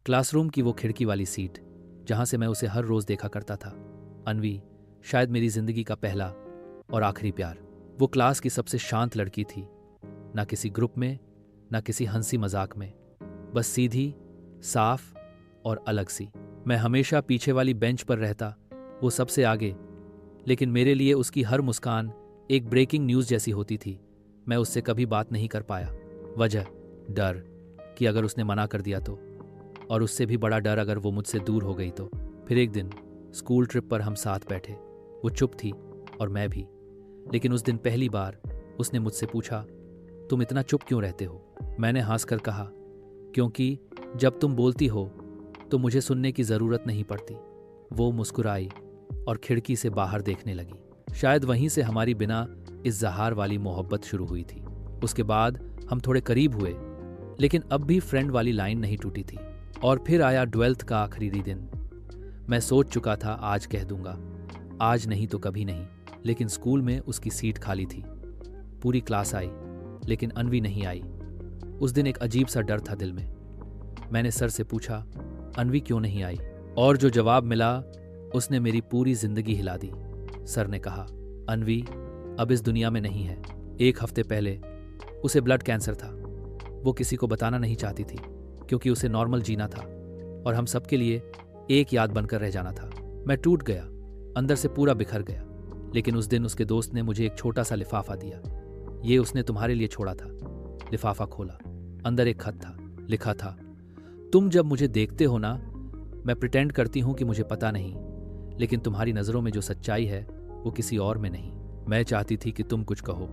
Classroom की वो खिड़की वाली सीट जहां से मैं उसे हर रोज देखा करता था। अनवी शायद मेरी जिंदगी का पहला और आखिरी प्यार। वो क्लास की सबसे शांत लड़की थी, ना किसी ग्रुप में ना किसी हंसी मजाक में, बस सीधी, साफ और अलग सी। मैं हमेशा पीछे वाली बेंच पर रहता, वो सबसे आगे, लेकिन मेरे लिए उसकी हर मुस्कान एक ब्रेकिंग न्यूज़ जैसी होती थी। मैं उससे कभी बात नहीं कर पाया। वजह डर कि अगर उसने मना कर दिया तो, और उससे भी बड़ा डर अगर वो मुझसे दूर हो गई तो। फिर एक दिन स्कूल ट्रिप पर हम साथ बैठे। वो चुप थी और मैं भी, लेकिन उस दिन पहली बार उसने मुझसे पूछा, तुम इतना चुप क्यों रहते हो? मैंने हंसकर कहा, क्योंकि जब तुम बोलती हो तो मुझे सुनने की ज़रूरत नहीं पड़ती। वो मुस्कुराई और खिड़की से बाहर देखने लगी। शायद वहीं से हमारी बिना इज़हार वाली मोहब्बत शुरू हुई थी। उसके बाद हम थोड़े करीब हुए, लेकिन अब भी फ्रेंड वाली लाइन नहीं टूटी थी। और फिर आया 12th का आखिरी दिन। मैं सोच चुका था आज कह दूंगा, आज नहीं तो कभी नहीं। लेकिन स्कूल में उसकी सीट खाली थी। पूरी क्लास आई, लेकिन अनवी नहीं आई। उस दिन एक अजीब सा डर था दिल में। मैंने सर से पूछा, अनवी क्यों नहीं आई? और जो जवाब मिला उसने मेरी पूरी जिंदगी हिला दी। सर ने कहा, अनवी अब इस दुनिया में नहीं है। 1 हफ्ते पहले उसे ब्लड कैंसर था। वो किसी को बताना नहीं चाहती थी, क्योंकि उसे नॉर्मल जीना था और हम सबके लिए एक याद बनकर रह जाना था। मैं टूट गया, अंदर से पूरा बिखर गया। लेकिन उस दिन उसके दोस्त ने मुझे एक छोटा सा लिफाफा दिया। ये उसने तुम्हारे लिए छोड़ा था। लिफाफा खोला, अंदर एक खत था। लिखा था, तुम जब मुझे देखते हो ना, मैं प्रिटेंड करती हूं कि मुझे पता नहीं, लेकिन तुम्हारी नजरों में जो सच्चाई है वो किसी और में नहीं। मैं चाहती थी कि तुम कुछ कहो,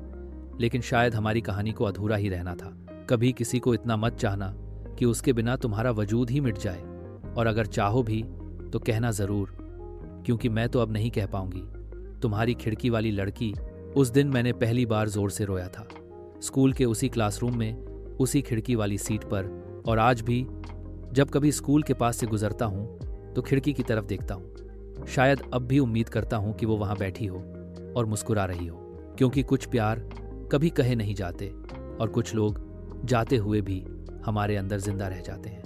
लेकिन शायद हमारी कहानी को अधूरा ही रहना था। कभी किसी को इतना मत चाहना कि उसके बिना तुम्हारा वजूद ही मिट जाए, और अगर चाहो भी तो कहना जरूर, क्योंकि मैं तो अब नहीं कह पाऊंगी। तुम्हारी खिड़की वाली लड़की। उस दिन मैंने पहली बार जोर से रोया था, स्कूल के उसी क्लासरूम में, उसी खिड़की वाली सीट पर। और आज भी जब कभी स्कूल के पास से गुजरता हूं तो खिड़की की तरफ देखता हूं। शायद अब भी उम्मीद करता हूं कि वो वहां बैठी हो और मुस्कुरा रही हो, क्योंकि कुछ प्यार कभी कहे नहीं जाते और कुछ लोग जाते हुए भी हमारे अंदर जिंदा रह जाते हैं।